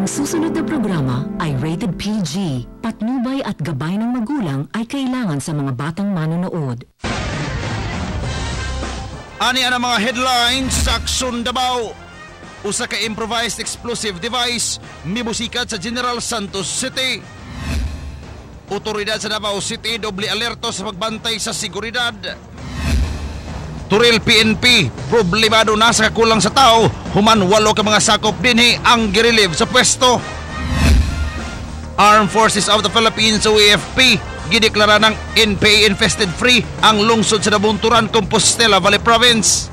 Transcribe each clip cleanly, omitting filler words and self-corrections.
Ang susunod na programa ay rated PG. Patnubay at gabay ng magulang ay kailangan sa mga batang manonood. Ani ang mga headlines sa Aksyon Davao. Usa ka improvised explosive device mibusikat sa General Santos City. Otoridad sa Davao City doble alerto sa pagbantay sa seguridad. Turil PNP, problemado na sa kakulang sa tao, human 8 ka mga sakop dinhi ang girelieve sa pwesto. Armed Forces of the Philippines o AFP gideklara ng NPA infested free ang lungsod sa Nabunturan, Compostela Valley Province.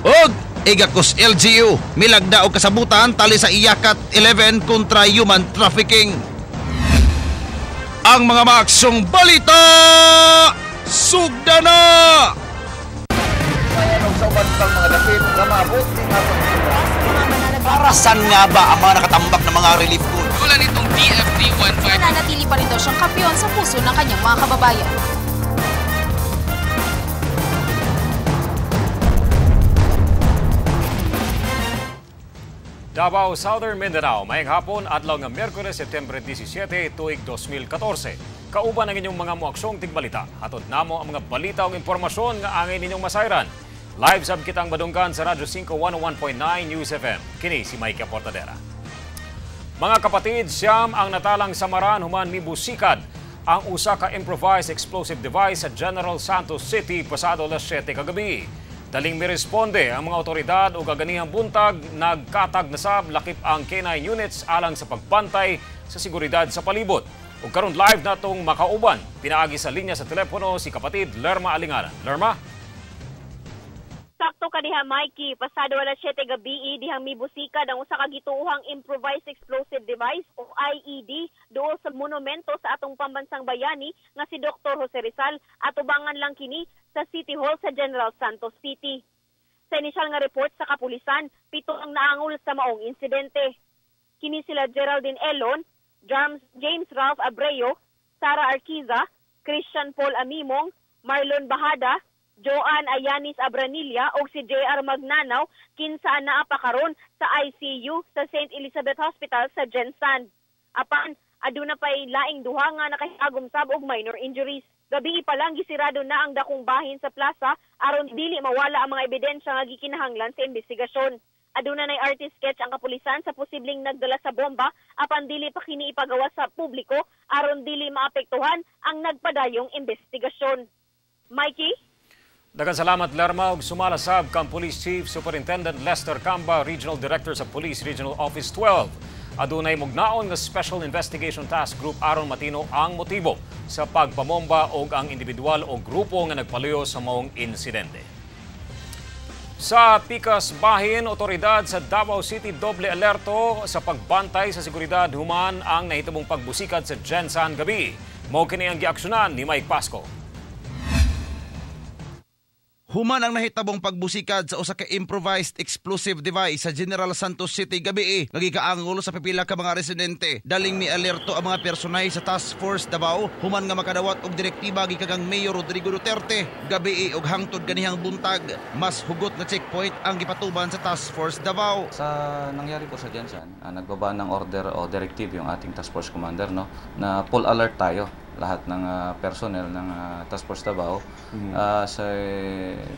Og igakos LGU milagda og kasabutan tali sa Iyakat 11 kontra human trafficking. Ang mga maaksyong balita sugda na! Mayanog sa bantang mga dapit na mabot ni Para saan nga ba ang mga nakatambak ng mga relief goods? Wala nitong DFD-15. Nananatili pa rin daw siyang kampiyon sa puso ng kanyang mga kababayan. Davao, Southern Mindanao, mayang hapon, adlaw nga Miyerkules, September 17, tuig 2014. Kauban ang inyong mga muaksyong tigbalita. Hatod namo ang mga balita o impormasyon nga angay ninyong masayran. Live sab kitang madunggan sa Radyo 5 101.9 News FM. Kini si Mike Portadera. Mga kapatid, siyam ang natalang samaran human mibusikad ang usa ka improvised explosive device sa General Santos City pasado alas 7 kagabi. Daling miresponde ang mga otoridad o kaganihang buntag, nagkatag na sab lakip ang K9 units alang sa pagbantay sa seguridad sa palibot. O karon live natong makauban, pinaagi sa linya sa telepono si kapatid Lerma Alingaran. Lerma? Sakto ka diha, Mikey. Pasado alas 7 gabi dihang mibusikad ang usa ka gituohang improvised explosive device o IED duol sa monumento sa atong pambansang bayani nga si Dr. Jose Rizal at ubangan lang kini sa City Hall sa General Santos City. Sa inisyal nga report sa kapulisan, 7 ang naangol sa maong insidente. Kini sila Geraldine Elon, James Ralph Abreu, Sara Arquiza, Christian Paul Amimong, Marlon Bahada, Joan Ayanis Abranilla o si JR Magnanaw kinsa naa pa karon sa ICU sa St. Elizabeth Hospital sa Gensan. Apan aduna pay laing duha nga nakahagom sab og minor injuries. Gabi pa lang gisirado na ang dakong bahin sa plaza aron dili mawala ang mga ebidensya nga gikinahanglan sa investigasyon. Aduna nay artist sketch ang kapulisan sa posibleng nagdala sa bomba apan dili pa kini ipagawa sa publiko aron dili maapektuhan ang nagpadayong investigasyon. Mikey? Daghang salamat, Lerma, ug sumala sab kang Police Chief Superintendent Lester Camba, Regional Director sa Police Regional Office 12. Adunay mugnaon nga Special Investigation Task Group aron matino ang motibo sa pagpamomba og ang individual o grupo nga nagpaluyo sa maong insidente. Sa Pikas Bahin, otoridad sa Davao City doble alerto sa pagbantay sa seguridad human ang nahitabong pagbusikad sa Gensan gabi. Mao kini ang giaksyonan ni Mike Pasco. Human ang nahitabong pagbusikad sa usa ka improvised explosive device sa General Santos City gabi nagikaangol sa pipila ka mga residente. Daling mi alerto ang mga personay sa Task Force Davao human nga makadawat og direktiba gikagang Mayor Rodrigo Duterte. Gabi og hangtod kanihang buntag, mas hugot na checkpoint ang gipatuban sa Task Force Davao. Sa nangyari po sa Gensan, nagbaba ng order o directive yung ating Task Force Commander na full alert tayo. Lahat ng personnel ng Task Force Davao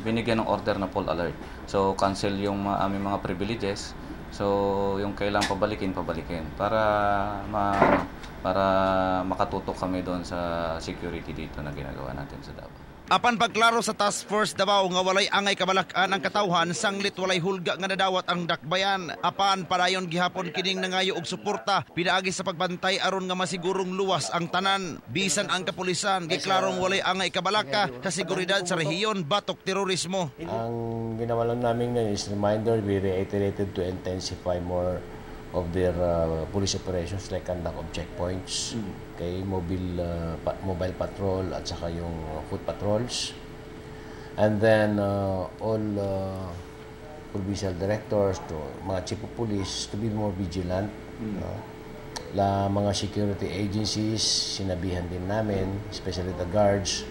binigyan ng order na full alert. So cancel yung aming mga privileges. So yung kailang pabalikin para makatutok kami doon sa security dito na ginagawa natin sa Davao. Apan pagklaro sa Task Force Davao nga walay angay kabalakan ang katawhan, sanglit walay hulga nga nadawat ang dakbayan. Apan padayon gihapon kining nangayo og suporta pinaagi sa pagbantay aron nga masigurong luwas ang tanan. Bisan ang kapulisan giklarong walay angay kabalaka sa seguridad sa rehiyon batok terorismo. Ang ginawa lang namin ngayon is reminder, we reiterated to intensify more of their police operations like conduct of checkpoints, kay mobile patrol at saka yung foot patrols. And then all provincial directors to mga chief of police to be more vigilant. La mga security agencies, sinabihan din namin, especially the guards,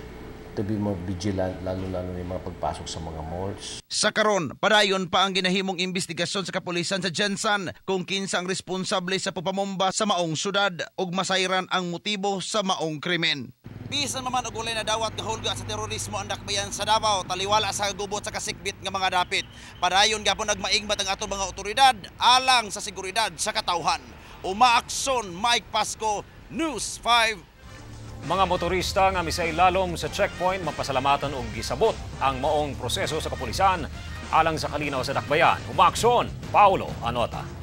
to be more vigilant, lalo-lalo na yung mga pagpasok sa mga malls. Sa karon, padayon pa ang ginahimong investigasyon sa kapulisan sa Jensan kung kinsa ang responsable sa pagpamomba sa maong syudad ug masayran ang motibo sa maong krimen. Bisan naman og walay na dawat nga hulga sa terorismo ang dakbayan sa Davao, taliwala sa gubot sa kasikbit nga mga dapit. Padayon gyapon nagmaigmat ang atong mga otoridad alang sa seguridad sa katawhan. Umaakson Mike Pasco, News 5. Mga motorista nga misay lalom sa checkpoint mapasalamatan og gisabot ang maong proseso sa kapulisan alang sa kalinaw sa dakbayan. Umaksyon, Paulo Anota.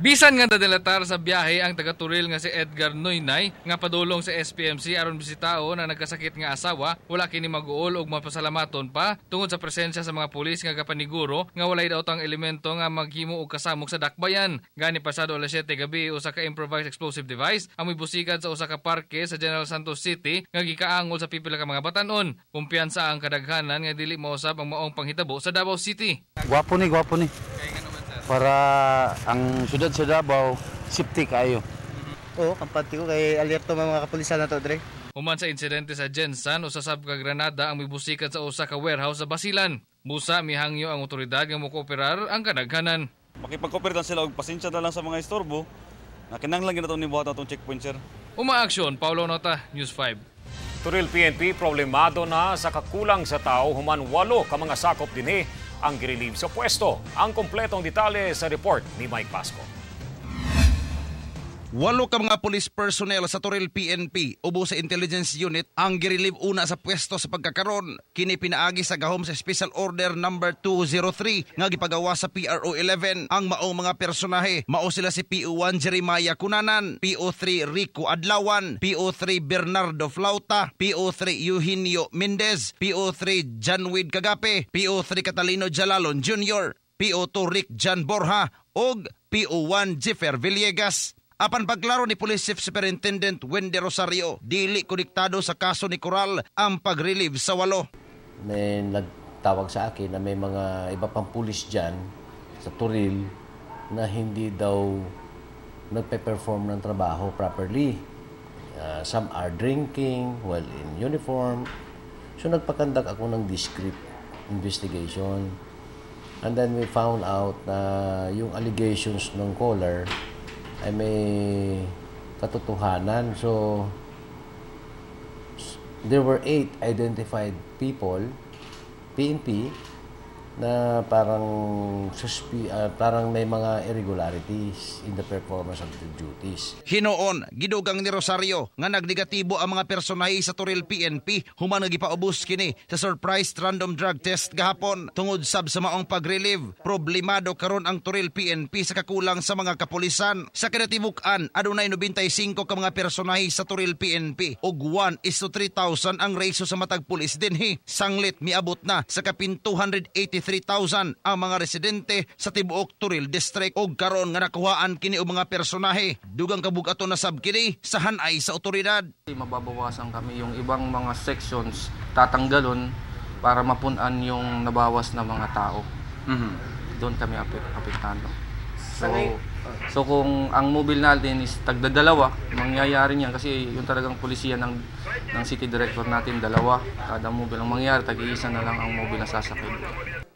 Bisan nga nadelatar sa biyahe ang taga-Turil nga si Edgar Noynay nga padulong sa SPMC aron bisitao na nagkasakit nga asawa, wala kini mag-uol og mapasalamaton pa tungod sa presensya sa mga pulis nga kapaniguro nga walay daw tang elemento nga maghimo og kasamok sa dakbayan. Gani pasado alas 7 gabi usa ka improvised explosive device ang mibusikan sa usa ka parke sa General Santos City nga gikaangol sa pipila ka mga batan-on. Kumpiyansa ang kadaghanan nga dili mausab ang maong panghitabo sa Davao City. Gwapo ni. Para ang syudad sa Davao, safety kayo. Oo, kampante ko kay alerto mga kapulisan na to, Dre. Human sa insidente sa Jensan, usasab ka granada ang mibusikan sa usa ka warehouse sa Basilan. Busa mihangyo ang otoridad nga mokooperar ang kadaghanan. Makipag-cooperate sila og pasensya na lang sa mga istorbo. Nakinahanglan ginato ni buhat atong checkpoint, sir. Umaaksyon, Paulo Nota, News 5. Turil PNP problemado na sa kakulang sa tao human 8 ka mga sakop dinhi ang girelieve sa pwesto. Ang kompletong detalye sa report ni Mike Pasco. 8 ka mga police personnel sa Turil PNP ubo sa intelligence unit ang girelieve una sa pwesto sa pagkakaron. Kini pinaagi sa gahom sa Special Order number 203 nga gipagawa sa PRO 11. Ang maong mga personahe mao sila si PO1 Jeremiah Cunanan, PO3 Rico Adlawan, PO3 Bernardo Flauta, PO3 Eugenio Mendez, PO3 Janwid Kagape, PO3 Catalino Jalalon Jr., PO2 Rick Jan Borja ug PO1 Jeffer Villegas. Apan paglaro ni Police Chief Superintendent Wendy Rosario, dili konektado sa kaso ni Coral ang pag-relieve sa 8. May nagtawag sa akin na may mga iba pang pulis dyan sa Turil na hindi daw nagpe-perform ng trabaho properly. Some are drinking while in uniform. So nagpakandak ako ng discreet investigation. And then we found out na yung allegations ng caller ay may katotohanan. So, there were 8 identified people, PNP, na parang may mga irregularities in the performance of the duties. Hinoon, gidugang ni Rosario nga nagnegatibo ang mga personahe sa Turil PNP human nga gipaubos kini sa surprise random drug test gahapon tungod sab sa maong pag-relieve. Problemado karon ang Turil PNP sa kakulang sa mga kapulisan. Sa kinatibuk-an, adunay 95 ka mga personahe sa Turil PNP ug 1:3,000 ang ratio sa matag pulis dinhi. Sanglit miabot na sa kapin 283,000 ang mga residente sa tibuok Turil District ug karon nga nakuhaan kini og mga personahe. Dugang kabug-aton na sab kini sa hanay sa otoridad. Mababawasan kami yung ibang mga sections, tatanggalon para mapunan yung nabawas na mga tao. Doon kami apektado. So kung ang mobile natin is tagdadalawa, mangyayari niyan kasi yung talagang pulisiya ng city director natin, dalawa kada mobile ang mangyayari, tag-iisa na lang ang mobile na sasakay.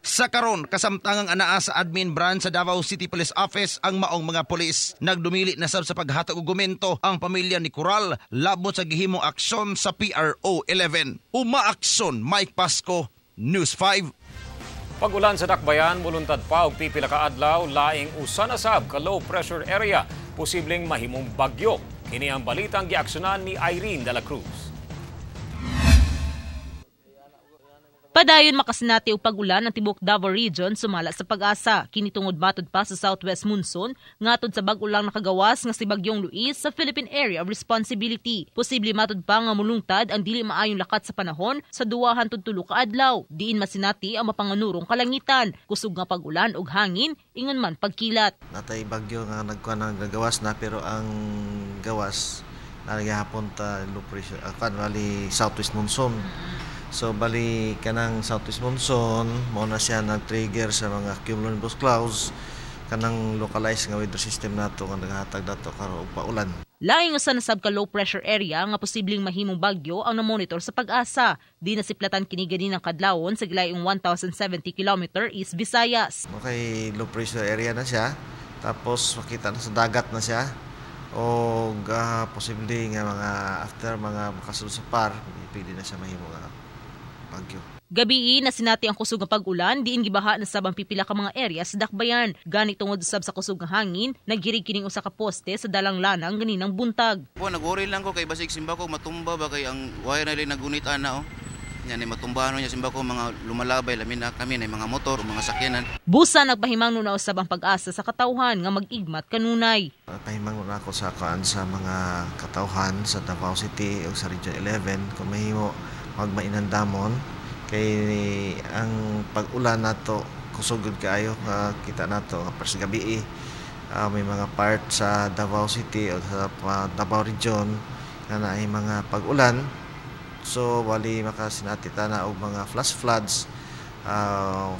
Sa karon, kasamtangang anaa sa admin branch sa Davao City Police Office ang maong mga pulis. Nagdumili na sab sa paghatag og gumento ang pamilya ni Coral labot sa gihimong aksyon sa PRO 11. Umaaksyon Mike Pasco, News 5. Pag-ulan sa dakbayan, muluntad pa og pipila ka adlaw laing usa na sab ka low pressure area, posibleng mahimong bagyo. Kini ang balitang giaksyonan ni Irene de la Cruz. Padayon makasinati og pag-ulan ang tibuok Davao Region sumala sa pag-asa. Kini tungod matod pa sa southwest monsoon ngatod sa bag-ulang nakagawas nga si Bagyong Luis sa Philippine Area of Responsibility. Posible matod pa nga mulungtad ang dili maayong lakat sa panahon sa 2 hangtod 3 ka adlaw. Diin masinati ang mapanganurong kalangitan, kusog nga pag-ulan ug hangin ingon man pagkilat. Natay bagyo nga nagagawas na pero ang gawas nagyahapon ta low pressure bali southwest monsoon. So bali kanang southwest monsoon mo na siya nag-trigger sa mga cumulonimbus clouds kanang localized nga weather system nato nga naghatag dato karon og paulan. Laing usa na sabka low pressure area nga posibleng mahimong bagyo ang namonitor sa Pag-asa. Di nasiplatan kini gani ng kadlawon sa gilayong 1,070 km East Visayas. Okay, low pressure area na siya. Tapos makita na sa dagat na siya. O posibleng mga after mga makasulod sa par, pwede na siya mahimong bagyo. Gabi na sinati ang kusog nga pag-ulan, diin gibaha na sabang pipila ka mga area sa dakbayan. Gani tungod sab sa kusog nga hangin, naggirig kining usa ka poste sa dalang lanang ganinang buntag. Nag-worry lang ko kay basig simba ko matumba ba kay ang wire na rin nagunit ana Yan ay matumbahan niya simba ko mga lumalabay lamin na kami na mga motor o mga sakyanan. Busa nagpahimang nuna usab ang Pag-asa sa katawhan nga mag-igmat kanunay. Pahimang nuna ako sa mga katawhan sa Davao City o sa Region 11 kung mahimo magmainandamon. Kay ang pag-ulan nato kusugod kaayo kita nato sa gabi may mga part sa Davao City o sa Davao Region nga naay mga pag-ulan, so wali makasinatita na og mga flash floods,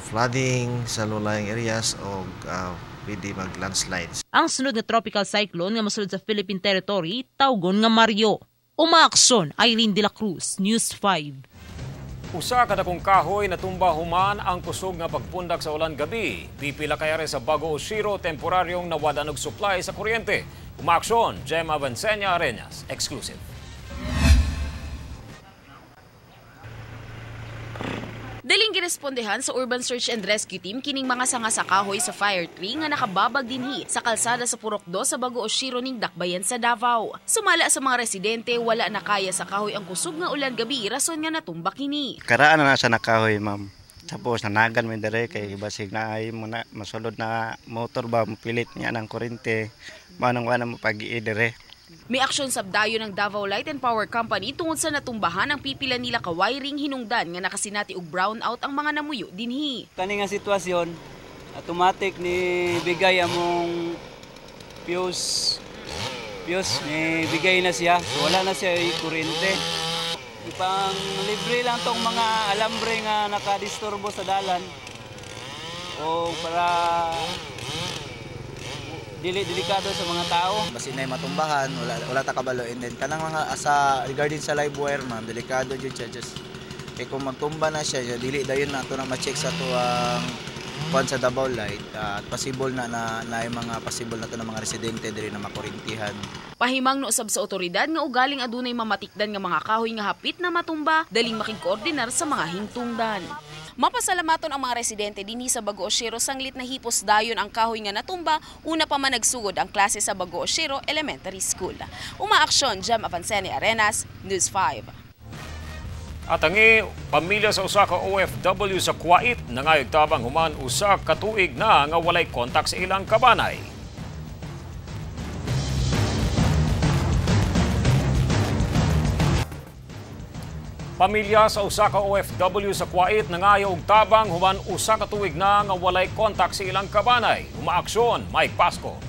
flooding sa low-lying areas o pwede mag landslides. Ang sunod na tropical cyclone nga mosulod sa Philippine territory tawgon nga Mario. Umaaksyon, Irene De La Cruz, News 5. Usa kada kong kahoy natumba human ang kusog nga pagpundak sa ulan gabi. Pipila kaya rin sa Bago Oshiro temporaryong nawadan og supply sa kuryente. Umaaksyon, Jem Avancenia Arenas, exclusive. Daling girespondehan sa Urban Search and Rescue Team kining mga sanga sa kahoy sa fire tree nga nakababag dinhi sa kalsada sa Purok 2 sa Bago Oshiro ning Dakbayan sa Davao. Sumala sa mga residente, wala na kaya sa kahoy ang kusog nga ulan gabi rason nga natumba kini. Karaan na sa nakahoy, ma'am. Tapos nanagan mo dire kay basig na ay mo na masulod na motor ba mapilit niya ng kuryente. Manang wala mo pag-i dire. May aksyon sabdayo ng Davao Light and Power Company tungod sa natumbahan ang pipila nila ka wiring hinungdan nga nakasinati og brownout ang mga namuyo dinhi. Kani nga sitwasyon, automatic ni bigay among fuse ni bigay na siya. So wala na siya kuryente. Ipang libre lang tong mga alambre nga nakadisturbo sa dalan. O para delikado sa mga tao. Basin na matumbahan, wala ta kabalo. And then kanang mga asa regarding sa live wire, ma'am, delikado jud siya. Just kay kung magtumba na siya, dili dayon na to na ma-check sa tuang kwan sa Davao Light at possible na yung mga possible na to ng mga residente diri na makurintihan. Pahimang no usab sa otoridad nga ugaling adunay mamatikdan nga mga kahoy nga hapit na matumba, daling makikoordinar sa mga hingtungdan. Mapasalamaton ang mga residente dinhi sa Bago Oshiro sanglit na hipos dayon ang kahoy nga natumba, una pa man nagsugod ang klase sa Bago Oshiro Elementary School. Umaaksyon, Jem Avancenia Arenas, News 5. At ang pamilya sa usa ka OFW sa Kuwait nangayog tabang human usa ka tuig na nga walay kontak sa ilang kabanay. Pamilya sa usa ka OFW sa Kuwait nangayo og tabang human usa ka tuig na nga walay kontak sa ilang kabanay. Umaaksyon, Mike Pasco.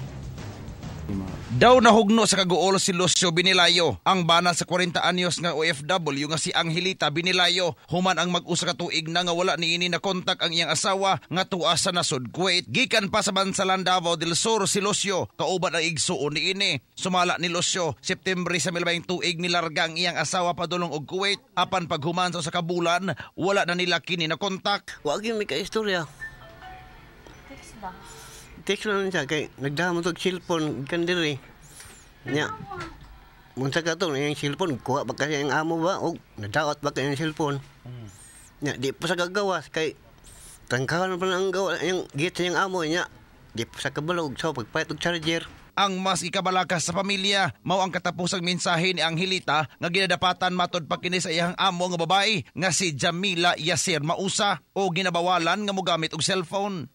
Daw nahugno sa kaguol si Lucio Binilayo, ang bana sa 40 anyos nga OFW nga si Angelita Binilayo, human ang mag-usa ka tuig na nga wala niini na kontak ang iyang asawa nga tuwa sa nasod Kuwait. Gikan pa sa bansalan Davao del Sur si Lucio, kauban ang igsuon niini. Sumala ni Lucio, September sa milabing tuig nilarga ang iyang asawa padulong og Kuwait. Apan paghuman sa kabulan, wala na nila kini na kontak. Wa gyud may kaistorya. Text lang siya kay nagdamo tog cellphone kan diri. Nya. Munsa ka to yung cellphone kuha ba kasi ang amo ba og nadaot ba kay yung cellphone. Nya di pa sa gagawas kay tangkawan pa ang gawa yung git yung amo nya. Di pa sa kabalog so pagpayat og charger. Ang mas ikabalakas sa pamilya mao ang katapusang mensahe ni Angelita nga ginadapatan matod pa kini sa iyang amo nga babae nga si Jamila Yasir Mausa o ginabawalan nga mogamit og cellphone.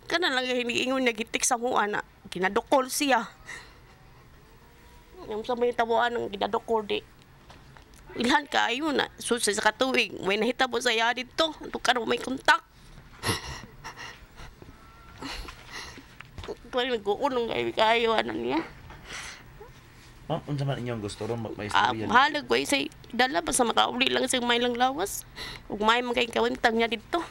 Kana lang hiniingon niya gitik sa mua na ginadokol siya. Yung sa may tabuan ng ginadokol di. Ilhan ka ayun na susi sa katuig. May nahitabo sa iya dito. Ito ka may kontak. Kaya nag-uunong kayo niya. Ma'am, unsa man inyong gusto ron maistorya? Halag ko say dala pa sa makauli lang sa may lang lawas. Ug may man kay kawintang niya dito.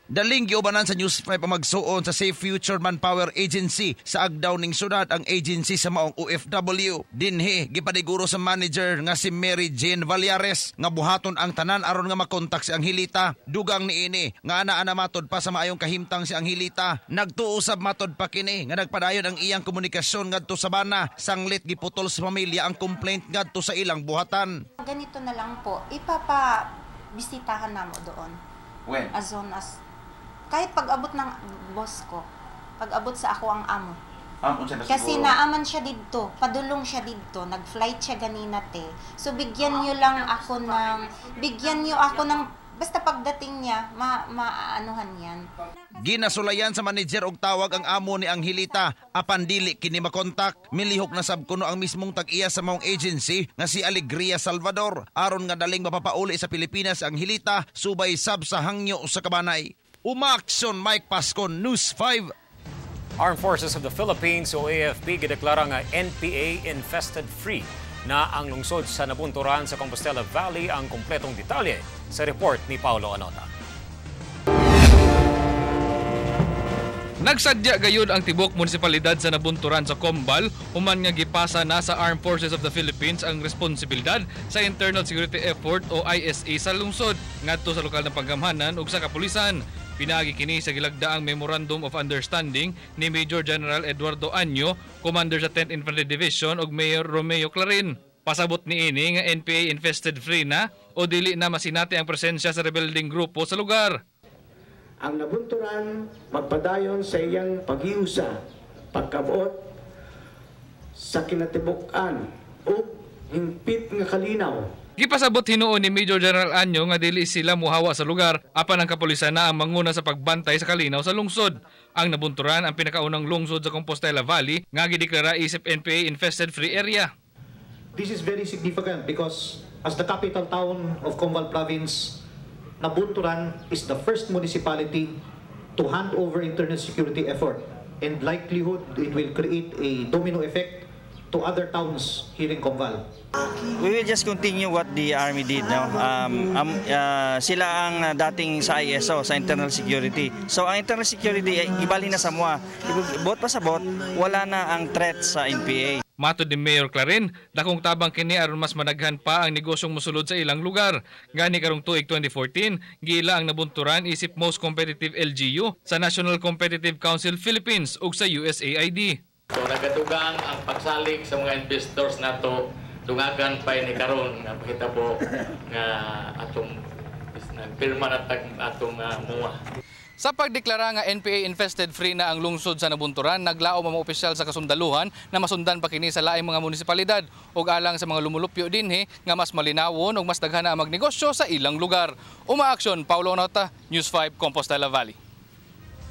Daling giubanan sa News 5 ang magsuon sa Safe Future Manpower Agency sa agdaw ning syudad ang agency sa maong OFW. Dinhi gipadiguro sa manager nga si Mary Jane Vallares nga buhaton ang tanan aron nga makontak si Angelita. Dugang niini nga ana matod pa sa maayong kahimtang si Angelita. Nagtuusab matod pa kini nga nagpadayon ang iyang komunikasyon ngadto sa bana. Sanglit giputol sa pamilya ang complaint ngadto sa ilang buhatan. Ganito na lang po, ipapabisitahan namo doon. When? As soon as kahit pag-abot ng boss ko, pag-abot sa ako ang amo. Kasi naaman siya dito, padulong siya dito, nag-flight siya ganina te. So bigyan niyo ako ng, basta pagdating niya, maanuhan yan. Ginasulayan sa manager og tawag ang amo ni Angelita, apan dili kini makontak. Milihok na sabkuno ang mismong tag-iya sa maong agency nga si Alegria Salvador aron nga daling mapapauli sa Pilipinas ang Angelita subay sab sa hangyo sa kabanay. Umaaksyon Mike Pascon, News 5. Armed Forces of the Philippines o AFP gideklara nga NPA infested free na ang lungsod sa Nabunturan sa Compostela Valley. Ang kompletong detalye sa report ni Paulo Anota. Nagsadya gayud ang tibok munisipalidad sa Nabunturan sa Combal human nga gipasa na sa Armed Forces of the Philippines ang responsibilidad sa Internal Security Effort o ISA sa lungsod ngadto sa lokal na panggamhanan ug sa kapulisan. Pinagi kini sa gilagdaang Memorandum of Understanding ni Major General Eduardo Año, Commander sa 10th Infantry Division ug Mayor Romeo Clarin. Pasabot niini nga NPA infested free na o dili na masinati ang presensya sa rebelding grupo sa lugar. Ang Nabunturan magpadayon sa iyang paghiusa, pagkabuot sa kinatibuk-an o hingpit nga kalinaw. Gipasabot hinuon ni Major General Año nga dili sila muhawa sa lugar apan ang kapulisan na ang manguna sa pagbantay sa kalinaw sa lungsod. Ang Nabunturan ang pinakaunang lungsod sa Compostela Valley nga gideklara isip NPA infested free area. This is very significant because as the capital town of Combal Province, Nabunturan is the first municipality to hand over internal security effort, and likelihood it will create a domino effect to other towns here in Combal. We will just continue what the Army did. No? Sila ang dating sa ISO, sa Internal Security. So ang Internal Security, ibali na sa MOA. Bot pa sa bot, wala na ang threat sa NPA. Matod ni Mayor Clarin, dakong tabang kini aron mas managhan pa ang negosyong mosulod sa ilang lugar. Gani karong tuig 2014, gila ang Nabunturan isip most competitive LGU sa National Competitive Council Philippines ug sa USAID. So nagadugang ang pagsalig sa mga investors nato, dungagan pa ni karon nga pakita po nga atong nagpirma na atong MOA. Sa pagdeklara nga NPA infested free na ang lungsod sa Nabunturan, naglaom ang mga opisyal sa kasundaluhan na masundan pa kini sa laing mga munisipalidad ug alang sa mga lumulupyo dinhi nga mas malinawon ug mas daghana ang magnegosyo sa ilang lugar. Umaaksyon, Paulo Anota, News 5, Compostela Valley.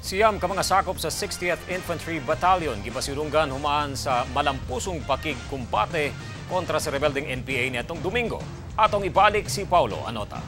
Siyam ka mga sakop sa 60th Infantry Battalion gipasilunggan humaan sa malampusong pakigkumpate kontra sa rebelding NPA niatong Domingo. Atong ibalik si Paulo Anota.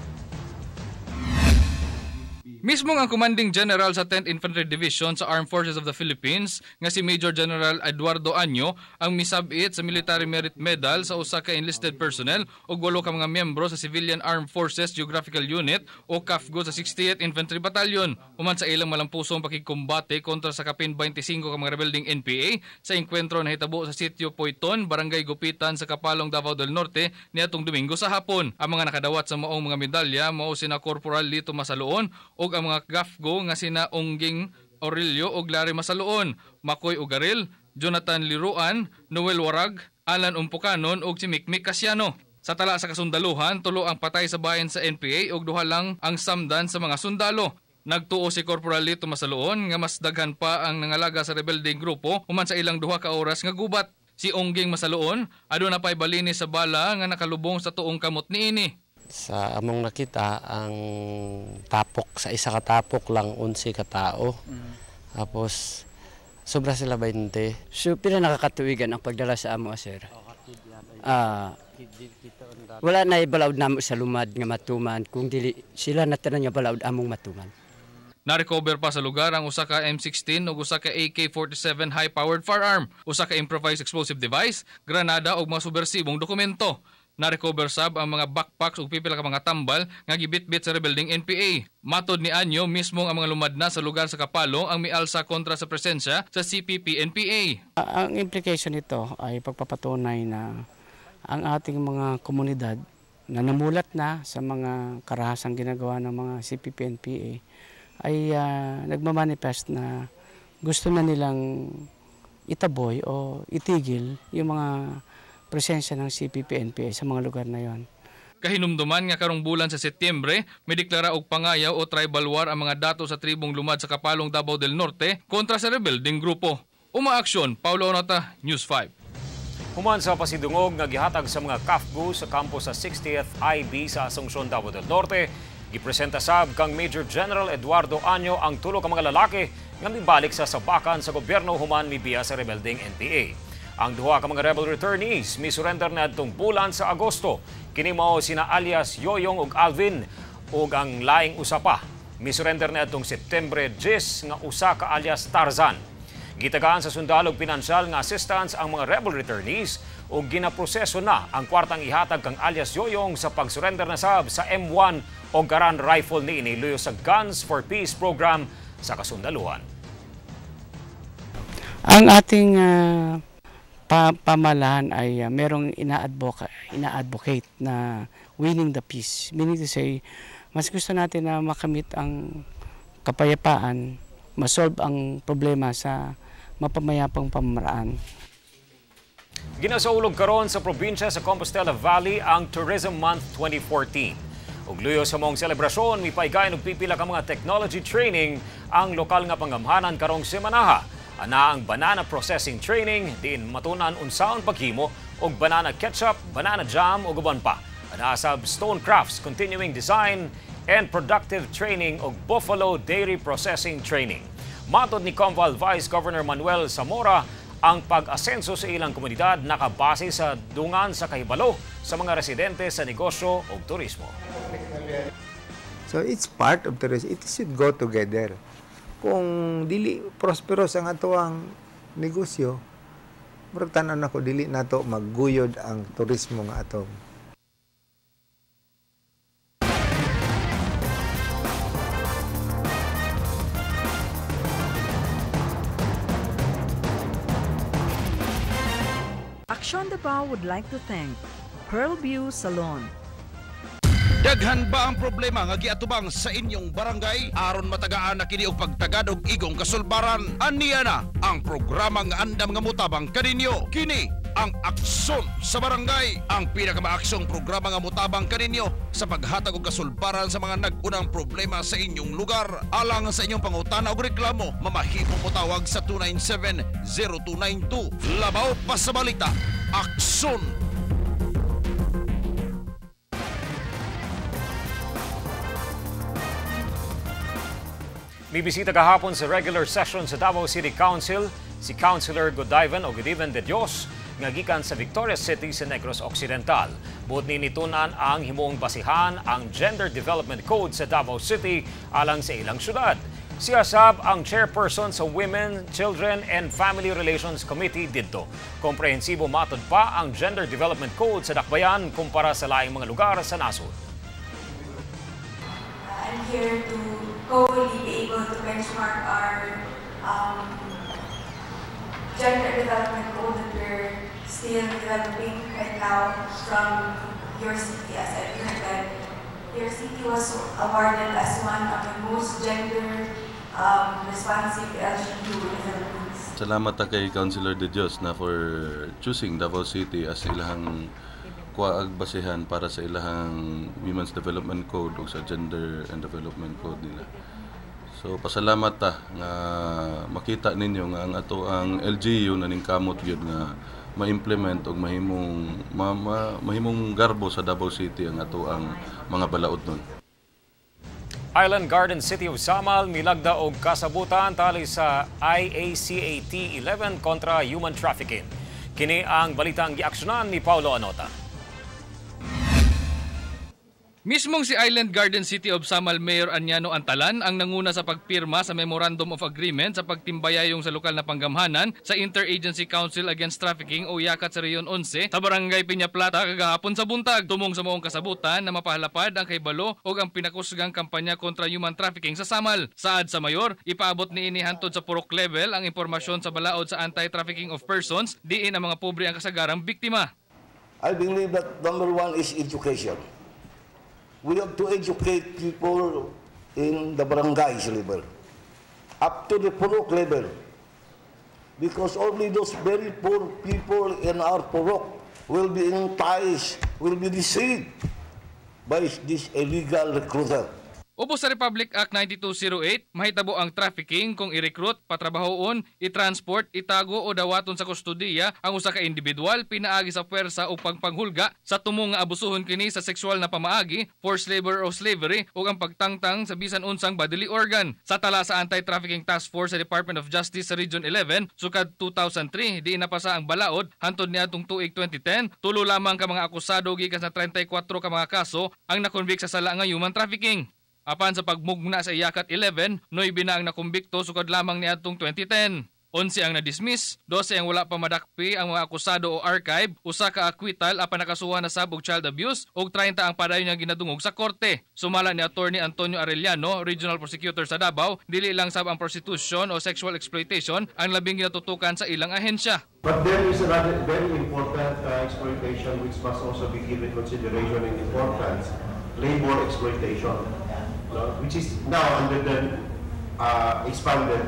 Mismong ang Commanding General sa 10th Infantry Division sa Armed Forces of the Philippines nga si Major General Eduardo Año ang misabit sa Military Merit Medal sa usa ka enlisted personnel ug 8 ka mga miyembro sa Civilian Armed Forces Geographical Unit o CAFGO sa 60th Infantry Battalion human sa ilang malampusong pakigkumbate kontra sa kapin 25 ka mga rebelding NPA sa engkwentro na hitabo sa Sitio Poiton, Barangay Gupitan sa Kapalong, Davao del Norte niadtong Domingo sa hapon. Ang mga nakadawat sa maong mga medalya mao sina Corporal Lito Masaluon ug ang mga CAFGO nga sina Ongging Aurelio ug Larry Masaluon, Makoy Ugaril, Jonathan Liruan, Noel Warag, Alan Umpukanon ug si Mikmik Casiano. Sa tala sa kasundaluhan, 3 ang patay sa bayan sa NPA ug 2 lang ang samdan sa mga sundalo. Nagtuo si Corporal Lito Masaluon nga mas daghan pa ang nangalaga sa rebelding grupo human sa ilang 2 ka oras nga gubat. Si Ongging Masaluon aduna pay balinis sa bala nga nakalubong sa tuong kamot niini. Sa among nakita, ang tapok, sa isa ka tapok lang 11 ka tao. Tapos, sobra sila 20. So, pila nakakatuwigan ang pagdala sa amo, sir? Wala na ibalaod namo sa lumad nga matuman, kung dili sila natanan nga balaod among matuman. Na-recover pa sa lugar ang usa ka M16 ug usa ka AK-47 high-powered firearm, usa ka improvised explosive device, granada ug mga subversibong dokumento. Na-recover sab ang mga backpacks ug pipila ka mga tambal nga gibitbit sa rebelding NPA. Matod ni Anyo, mismo ang mga lumadna sa lugar sa Kapalong ang mialsa kontra sa presensya sa CPP-NPA. Ang implication nito ay pagpapatunay na ang ating mga komunidad na namulat na sa mga karahasang ginagawa ng mga CPP-NPA ay nagmamanifest na gusto na nilang itaboy o itigil yung mga presensya ng CPP-NPA sa mga lugar na yon. Kahinumduman nga karong bulan sa Setyembre, may deklara og pangayaw o tribal war ang mga dato sa tribong lumad sa Kapalong, Davao del Norte kontra sa rebelding grupo. Umaaksyon, Paulo Onota, News 5. Human sa pasidungog nga gihatag sa mga KAFGU sa kampo sa 60th IB sa Asuncion, Davao del Norte, gipresenta sab kang Major General Eduardo Anyo ang tulo ka mga lalaki nga mibalik sa sabakan sa gobyerno human mibiya sa rebelding NPA. Ang duha ka mga rebel returnees misurrender na adtong bulan sa Agosto. Kini mao sina alias Yoyong ug Alvin ug ang laing usa pa misurrender na adtong Septembre 10 nga usa ka alias Tarzan. Gitagaan sa sundalo og pinansyal nga assistance ang mga rebel returnees ug ginaproseso na ang kwartang ihatag kang alias Yoyong sa pagsurrender na sab sa M1 o Garand rifle niini luyo sa Guns for Peace program sa kasundaluhan. Ang ating pamahalaan ay merong ina-advocate na winning the peace. Meaning to say, mas gusto natin na makamit ang kapayapaan, masolve ang problema sa mapamayapang pamamaraan. Ginasaulog karon sa probinsya sa Compostela Valley ang Tourism Month 2014. Ug luyo sa mong selebrasyon, may paigayon og pipila ka mga technology training ang lokal nga pangamhanan karong semanaha. Ana ang banana processing training, diin matunan unsaon paghimo og banana ketchup, banana jam ug uban pa. Ana sab stone crafts, continuing design and productive training og buffalo dairy processing training. Matod ni Comval Vice Governor Manuel Zamora, ang pag-asenso sa ilang komunidad nakabase sa dungan sa kahibalo sa mga residente sa negosyo o turismo. So it's part of tourism. It should go together. Kung dili prosperous ang atoang negosyo, murag tanan ako dili nato magguyod ang turismo nga ato. Aksyon Davao would like to thank Pearl View Salon. Daghan ba ang problema nga giatubang sa inyong barangay aron matagaan na kini og pagtagad og igong kasulbaran? Aniya na ang programa nga andam nga mutabang kaninyo. Kini ang Aksyon sa Barangay, ang pinakamaaksyong programa nga mutabang kaninyo sa paghatag og kasulbaran sa mga nag-unang problema sa inyong lugar. Alang sa inyong pangutana og reklamo, mamahimong motawag sa 297-0292. Labaw pa sa balita, Aksyon. May bisita kahapon sa regular session sa Davao City Council si Councilor Godivan o Godivan de Dios nga gikan sa Victoria City sa Negros Occidental. Buot ni nitunan ang himuong basihan ang Gender Development Code sa Davao City alang sa ilang syudad. Siya sab ang chairperson sa Women, Children and Family Relations Committee didto. Komprehensibo matod pa ang Gender Development Code sa dakbayan kumpara sa laing mga lugar sa nasod. I'm here to hopefully be able to benchmark our gender development code that we're still developing right now from your city. As I've heard that your city was awarded as one of the most gender responsive LGBTQ developments. Salamat kay Councilor De Dios na for choosing Davao City as ilahang kuwaag basihan para sa ilahang Women's Development Code o sa Gender and Development Code nila. So pasalamat ta nga makita ninyo nga ang ato ang LGU na ning kamot gyud nga ma-implement og mahimong garbo sa Davao City ang ato ang mga balaod nun. Island Garden City of Samal milagda og kasabutan tali sa IACAT 11 kontra human trafficking. Kini ang balitang giaksyonan ni Paulo Anota. Mismong si Island Garden City of Samal Mayor Anyano Antalan ang nanguna sa pagpirma sa Memorandum of Agreement sa pagtimbayayong sa lokal na panggamhanan sa Interagency Council Against Trafficking o YACAT sa Reyon 11 sa Barangay Piña Plata kagahapon sa buntag. Tumong sa maong kasabutan na mapahalapad ang kaybalo o ang pinakusgang kampanya kontra human trafficking sa Samal. Saad sa mayor, ipaabot ni inihantod sa purok level ang impormasyon sa balaod sa anti-trafficking of persons, diin ang mga pobre ang kasagarang biktima. I believe that number one is education. We have to educate people in the barangays level, up to the purok level, because only those very poor people in our purok will be enticed, will be deceived by this illegal recruiter. Ubos sa Republic Act 9208, mahitabo ang trafficking kung i-recruit, patrabahoon, i-transport, itago o dawaton sa kustudiya ang usa ka individual pinaagi sa puwersa o pagpanghulga sa tumong nga abusuhon kini sa sexual na pamaagi, forced labor o slavery o ang pagtangtang sa bisan unsang bodily organ. Sa tala sa Anti-Trafficking Task Force sa Department of Justice sa Region 11, sukad 2003, diin napasa ang balaod hantod niadtong tuig 2010, tulo lamang ka mga akusado gikan sa 34 ka mga kaso ang nakonvict sa sala nga human trafficking. Apan sa pagmugna sa YACAT 11, 9 na ang nakumbikto sukad lamang niadtong 2010. 11 ang na-dismiss, 12 ang wala pa madakpi ang mga akusado o archive, usa ka acquittal apan nakasuhan na sab og child abuse ug 30 ang padayon nga ginadungog sa korte. Sumala ni Attorney Antonio Arellano, Regional Prosecutor sa Davao, dili lang sab ang prostitution o sexual exploitation ang labing ginatutukan sa ilang ahensya. But there is another very important exploitation which must also be given consideration and importance, labor exploitation. Which is now under the expanded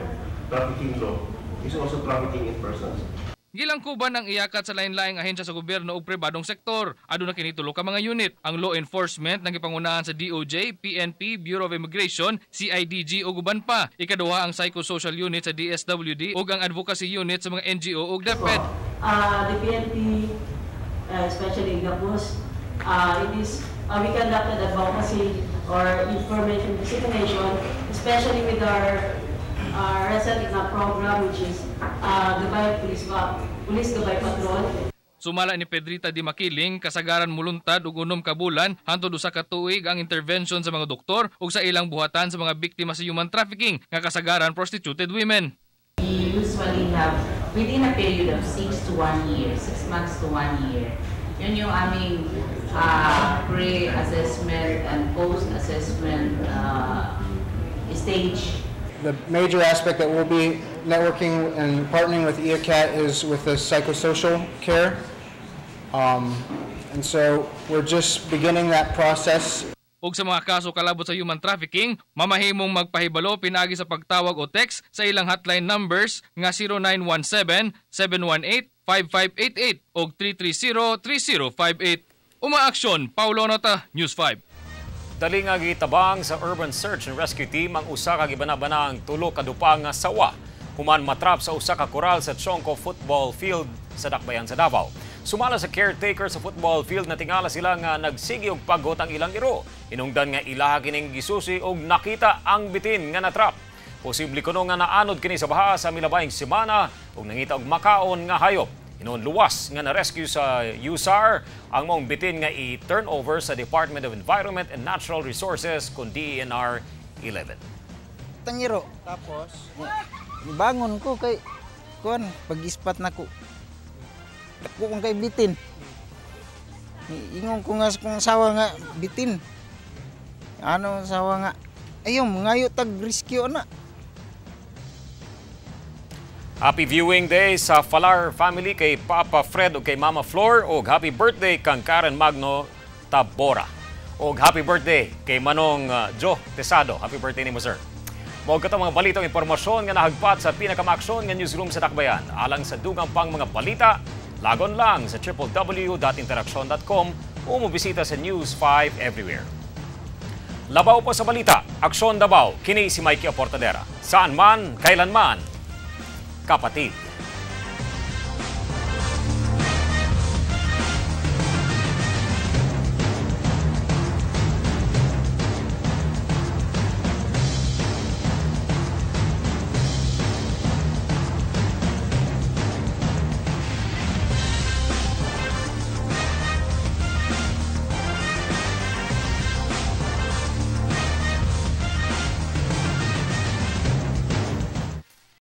trafficking law, is also trafficking in persons. Gilangkuban ang iyakat sa lain-laing ahensya sa gobyerno ug pribadong sektor. Aduna kini tulo ka mga unit. Ang law enforcement nang gipangunahan sa DOJ, PNP, Bureau of Immigration, CIDG ug uban pa. Ikaduha ang psychosocial unit sa DSWD ug ang advocacy unit sa mga NGO ug DepEd. The PNP, especially Gapos, we conducted advocacy or information dissemination, especially with our recent program, which is Gabay Police Gabay Patrol. Sumala ni Pedrita Di Makiling, kasagaran muluntad ug 6 ka bulan hantod usa ka tuig ang intervention sa mga doktor ug sa ilang buhatan sa mga biktima sa human trafficking nga kasagaran prostituted women. We usually have within a period of 6 to 1 year, 6 months to 1 year. Yun yung aming pre-assessment and post-assessment stage. The major aspect that we'll be networking and partnering with IACAT is with the psychosocial care. And so we're just beginning that process. Ug sa mga kaso kalabot sa human trafficking, mamahimong magpahibalo pinagi sa pagtawag o text sa ilang hotline numbers nga 0917-718-5588 o 330-3058. Umaaksyon, Paulo Nota, News 5. Dali nga gitabang sa Urban Search and Rescue Team ang usa ka gibana-bana ang tulo ka dupang nga sawa human matrap sa usa ka koral sa Chongco Football Field sa Dakbayan sa Davao. Sumala sa caretaker sa football field na tingala sila nga nagsigi og paggot ang ilang iro. Inungdan nga ilaha kining gisusi og nakita ang bitin nga natrap. Posible kuno nga naanod kini sa baha sa milabayng semana ug nangita og makaon nga hayop. Inoon luwas nga na-rescue sa USAR ang mong bitin nga i-turn over sa Department of Environment and Natural Resources kung DENR 11. Tangiro, tapos bangon ko kay kuan pag-ispat nako. Dako kong kay bitin. Ingon ko nga kung sawa nga bitin. Ano sawa nga ayom ngayo tag rescue na. Happy viewing day sa Falar family kay Papa Fred o kay Mama Flor o happy birthday kang Karen Magno Tabora. O happy birthday kay Manong Joe Tesado. Happy birthday ni mo, sir. Mao katong mga balitang impormasyon nga nahagpat sa pinakamaksyon nga newsroom sa Dakbayan. Alang sa dugang pang mga balita, lagon lang sa www.interaction.com o mobisita sa News 5 everywhere. Labaw po sa balita, Aksyon Davao, kini si Mikey Aportadera. Saan man, kailan man, kapatid.